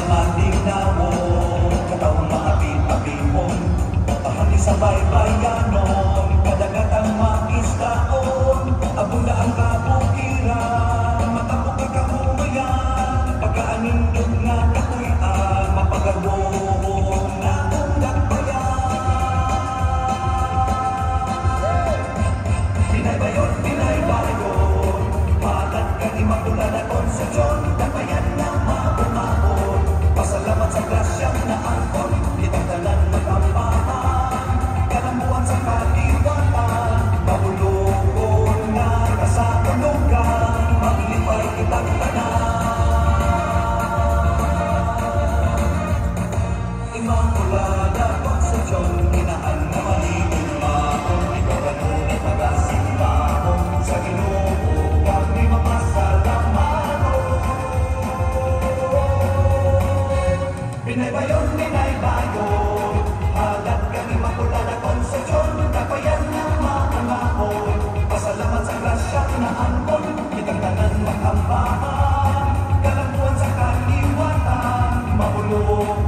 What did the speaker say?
malinawon, katawang maapit-apipon, bahagi sa baybayanon, kadagatang makistaon, abunda ang kabukiran, matapok ang kahumayan, pagkaanindog nga kakuyan, mapagagawon na undak bayan. Pinaybayon, pinaybayon, malat ka ni Makula na konsesyon, dapayan na mabumabon, pasalamat sa grasyang na angkon, kitang tanan mag-ampahan, kalambuan sa kaliwatan, mahulugon nga kasatulugan, maglipay kitang tanan. Immaculada Concepcion, inaan na maligong mahon, ikaw kanunay pag-asimahon, sa Ginoo kami mapasalamat. Pinaybayon, pinaybayon, halat ka ni Immaculada Concepcion, dapayan na maangahon, pasalamat sa grasya na angkon, kitang tanan mag-ampahan, kalambuan sa kaliwatan, mahulog